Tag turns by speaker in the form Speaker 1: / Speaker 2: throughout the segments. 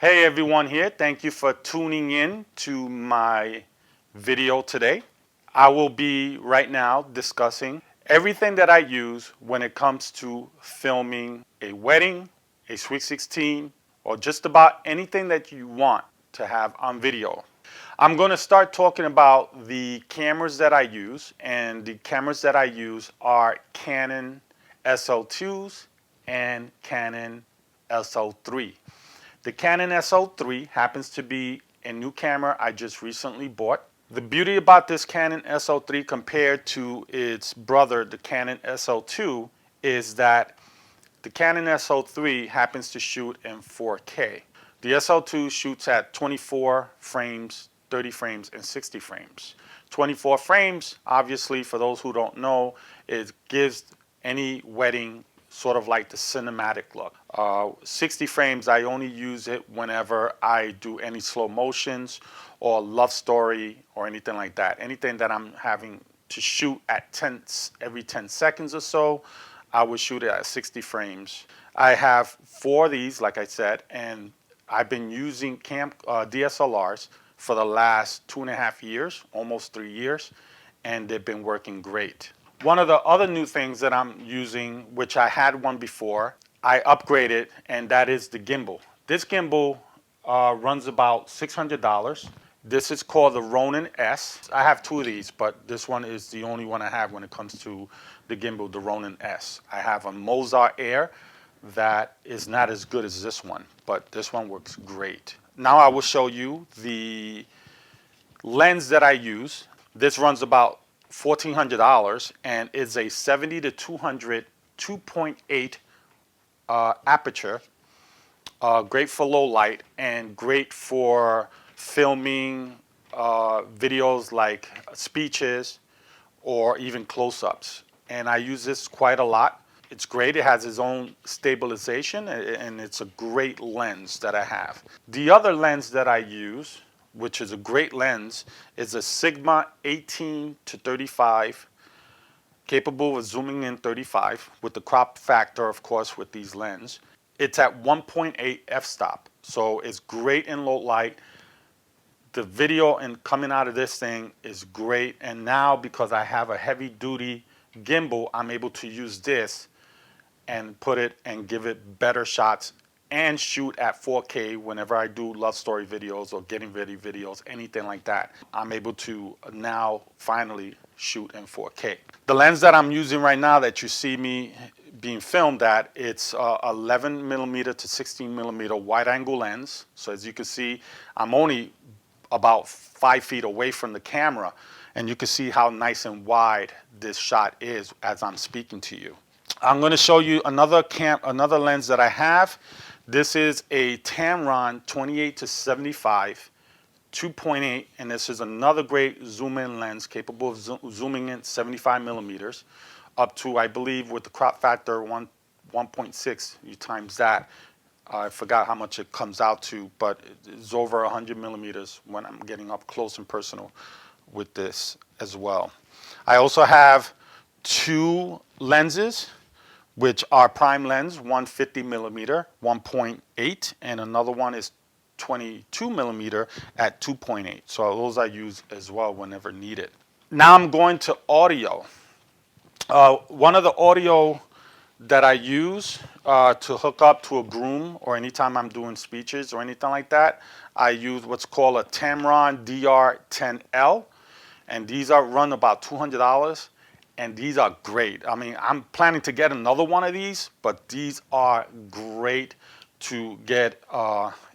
Speaker 1: Hey everyone here, thank you for tuning in to my video today. I will be right now discussing everything that I use when it comes to filming a wedding, a Sweet 16, or just about anything that you want to have on video. I'm going to start talking about the cameras that I use, and the cameras that I use are Canon SL2s and Canon SL3. The Canon SL3 happens to be a new camera I just recently bought. The beauty about this Canon SL3 compared to its brother, the Canon SL2, is that the Canon SL3 happens to shoot in 4K. The SL2 shoots at 24 frames, 30 frames, and 60 frames. 24 frames, obviously, for those who don't know, it gives any wedding sort of like the cinematic look. 60 frames, I only use it whenever I do any slow motions or love story or anything like that. Anything that I'm having to shoot at every 10 seconds or so, I would shoot it at 60 frames. I have 4 of these, like I said, and I've been using DSLRs for the last 2.5 years, almost 3 years, and they've been working great. One of the other new things that I'm using, which I had one before, I upgraded, and that is the gimbal. This gimbal runs about $600. This is called the Ronin S. I have 2 of these, but this one is the only one I have when it comes to the gimbal, the Ronin S. I have a Mozart Air that is not as good as this one, but this one works great. Now I will show you the lens that I use. This runs about $1,400 and is a 70 to 200 2.8 aperture. Great for low light and great for filming videos like speeches or even close-ups. And I use this quite a lot. It's great. It has its own stabilization and it's a great lens that I have. The other lens that I use, which is a great lens, is a Sigma 18 to 35, capable of zooming in 35 with the crop factor, of course, with these lenses. It's at 1.8 f-stop, so it's great in low light. The video and coming out of this thing is great, and now because I have a heavy-duty gimbal, I'm able to use this and put it and give it better shots and shoot at 4K whenever I do love story videos or getting ready videos, anything like that. I'm able to now finally shoot in 4K. The lens that I'm using right now that you see me being filmed at, it's 11 millimeter to 16 millimeter wide angle lens. So as you can see, I'm only about 5 feet away from the camera, and you can see how nice and wide this shot is as I'm speaking to you. I'm going to show you another lens that I have. This is a Tamron 28 to 75 2.8, and this is another great zoom-in lens capable of zooming in 75 millimeters up to, I believe, with the crop factor 1.6. You times that. I forgot how much it comes out to, but it's over 100 millimeters when I'm getting up close and personal with this as well. I also have 2 lenses, which are prime lens, one 50 millimeter, 1.8, and another one is 22 millimeter at 2.8. So those I use as well whenever needed. Now I'm going to audio. One of the audio that I use to hook up to a groom or anytime I'm doing speeches or anything like that, I use what's called a Tamron DR10L, and these are run about $200. And these are great. I mean, I'm planning to get another one of these, but these are great to get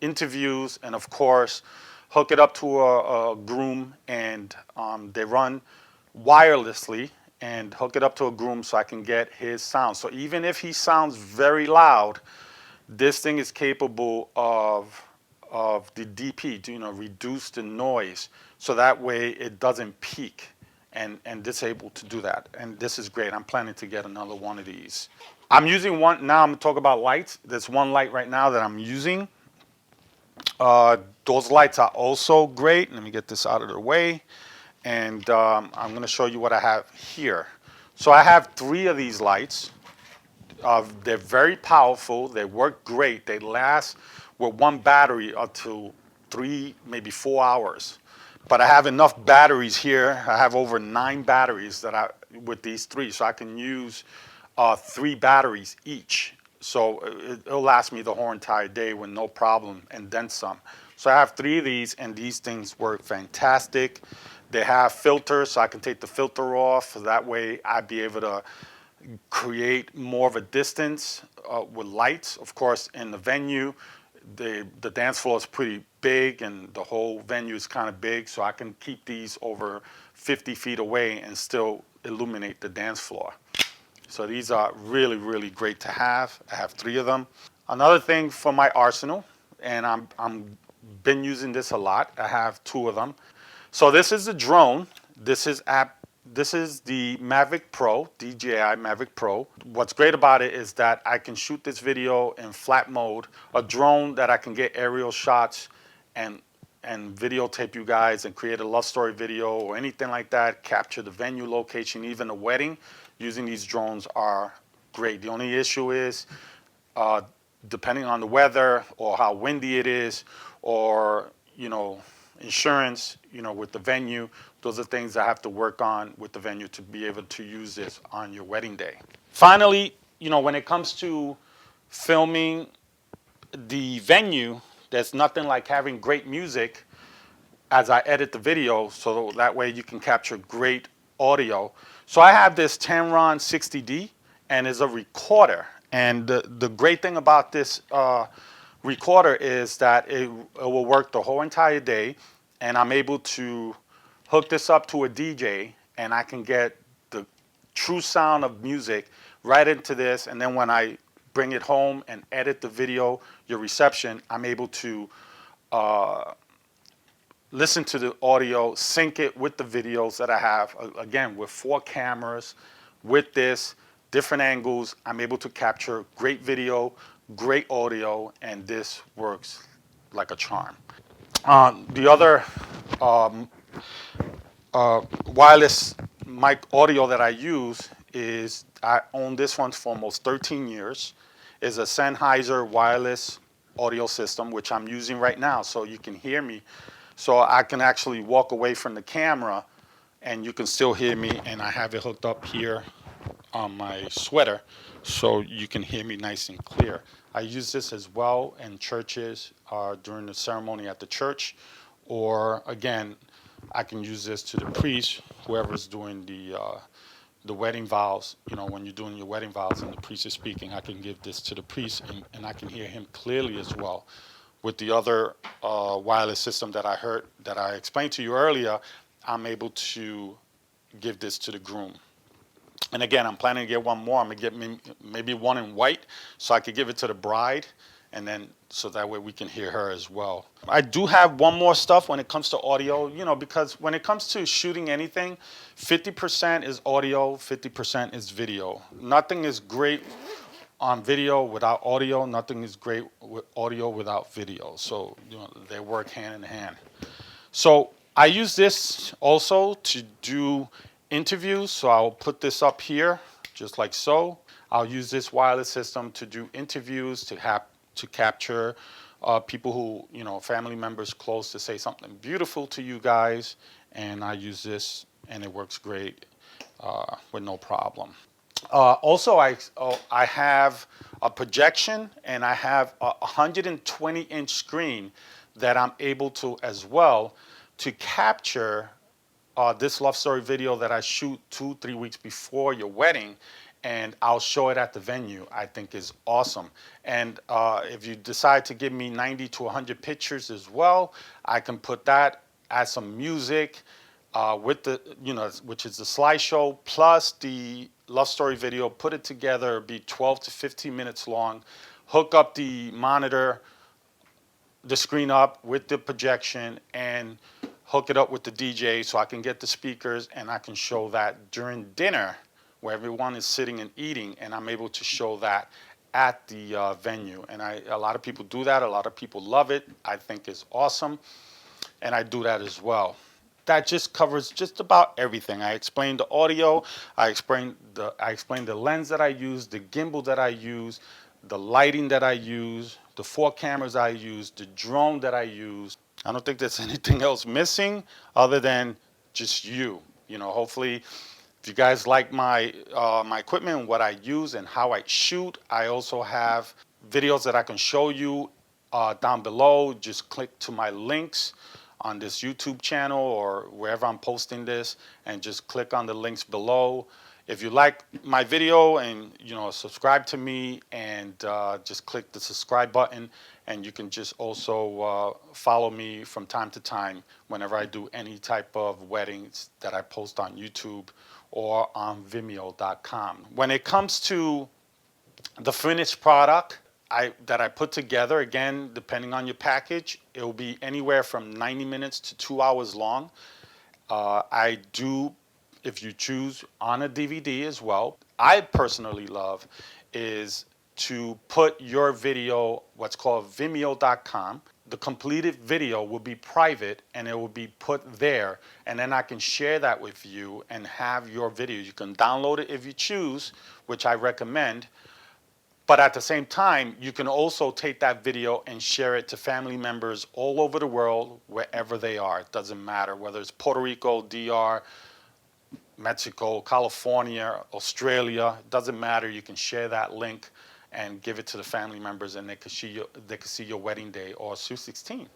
Speaker 1: interviews and, of course, hook it up to a groom, and they run wirelessly, and hook it up to a groom so I can get his sound. So even if he sounds very loud, this thing is capable of the DP, you know, reduce the noise, so that way it doesn't peak. And this able to do that, and this is great. I'm planning to get another one of these. I'm using one now. I'm gonna talk about lights. There's one light right now that I'm using. Those lights are also great. Let me get this out of the way, and I'm gonna show you what I have here. So I have 3 of these lights. They're very powerful. They work great. They last with one battery up to 3, maybe 4 hours. But I have enough batteries here. I have over 9 batteries that I with these 3, so I can use 3 batteries each. So it'll last me the whole entire day with no problem, and then some. So I have 3 of these, and these things work fantastic. They have filters, so I can take the filter off. So that way I'd be able to create more of a distance with lights. Of course, in the venue, the dance floor is pretty big, and the whole venue is kind of big, so I can keep these over 50 feet away and still illuminate the dance floor. So these are really, really great to have. I have 3 of them. Another thing for my arsenal, and I'm been using this a lot. I have 2 of them. So this is the drone. This is the Mavic Pro, DJI Mavic Pro. What's great about it is that I can shoot this video in flat mode, a drone that I can get aerial shots and videotape you guys and create a love story video or anything like that, capture the venue location, even a wedding. Using these drones are great. The only issue is depending on the weather or how windy it is, or insurance, with the venue. Those are things I have to work on with the venue to be able to use this on your wedding day. Finally, when it comes to filming the venue, there's nothing like having great music as I edit the video, so that way you can capture great audio. So I have this Tamron 60D, and it's a recorder. And the great thing about this recorder is that it will work the whole entire day, and I'm able to hook this up to a DJ, and I can get the true sound of music right into this. And then when I bring it home and edit the video, your reception, I'm able to listen to the audio, sync it with the videos that I have. Again, with 4 cameras, with this, different angles, I'm able to capture great video, great audio, and this works like a charm. The other wireless mic audio that I use is, I own this one for almost 13 years, is a Sennheiser wireless audio system, which I'm using right now, so you can hear me. So I can actually walk away from the camera and you can still hear me, and I have it hooked up here on my sweater so you can hear me nice and clear. I use this as well in churches during the ceremony at the church, or again, I can use this to the priest, whoever's doing the wedding vows. When you're doing your wedding vows and the priest is speaking, I can give this to the priest, and I can hear him clearly as well. With the other wireless system that I explained to you earlier, I'm able to give this to the groom. And again, I'm planning to get one more. I'm gonna get maybe one in white, so I could give it to the bride, and then so that way we can hear her as well. I do have one more stuff when it comes to audio, because when it comes to shooting anything, 50% is audio, 50% is video. Nothing is great on video without audio. Nothing is great with audio without video. So they work hand in hand. So I use this also to do interviews. So I'll put this up here just like so. I'll use this wireless system to do interviews, to capture people who, family members close, to say something beautiful to you guys. And I use this, and it works great with no problem. Also, I have a projection, and I have a 120-inch screen that I'm able to as well to capture this love story video that I shoot 2-3 weeks before your wedding, and I'll show it at the venue. I think is awesome. And if you decide to give me 90 to 100 pictures as well, I can put that, add some music with the, which is the slideshow plus the love story video, put it together, be 12 to 15 minutes long, hook up the monitor, the screen up with the projection, and hook it up with the DJ so I can get the speakers, and I can show that during dinner where everyone is sitting and eating, and I'm able to show that at the venue. And a lot of people do that. A lot of people love it. I think it's awesome, and I do that as well. that just covers just about everything. I explained the audio, I explained the lens that I use, the gimbal that I use, the lighting that I use, the 4 cameras I use, the drone that I use. I don't think there's anything else missing other than just you. Hopefully, if you guys like my equipment and what I use and how I shoot, I also have videos that I can show you down below. Just click to my links on this YouTube channel or wherever I'm posting this, and just click on the links below. If you like my video, and subscribe to me, and just click the subscribe button, and you can just also follow me from time to time whenever I do any type of weddings that I post on YouTube or on Vimeo.com. When it comes to the finished product that I put together, again, depending on your package, it will be anywhere from 90 minutes to 2 hours long. I do, if you choose, on a DVD as well. I personally love is to put your video, what's called Vimeo.com. The completed video will be private and it will be put there, and then I can share that with you and have your video. You can download it if you choose, which I recommend. But at the same time, you can also take that video and share it to family members all over the world, wherever they are. It doesn't matter whether it's Puerto Rico, DR, Mexico, California, Australia. It doesn't matter. You can share that link and give it to the family members, and they can see your wedding day or Sweet 16.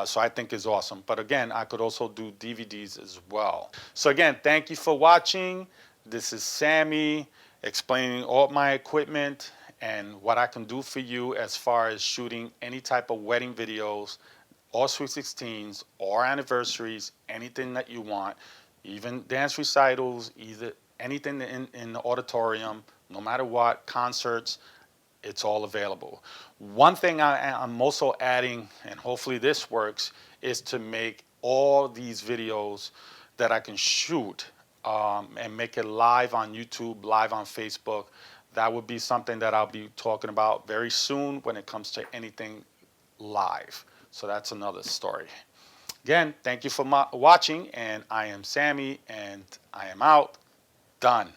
Speaker 1: So I think it's awesome. But again, I could also do DVDs as well. So again, thank you for watching. This is Sammy explaining all my equipment and what I can do for you as far as shooting any type of wedding videos or Sweet 16s or anniversaries, anything that you want, even dance recitals, either anything in the auditorium, no matter what, concerts. It's all available. One thing I'm also adding, and hopefully this works, is to make all these videos that I can shoot and make it live on YouTube, live on Facebook. That would be something that I'll be talking about very soon when it comes to anything live. So that's another story. Again, thank you for watching, and I am Sammy, and I am out. Done.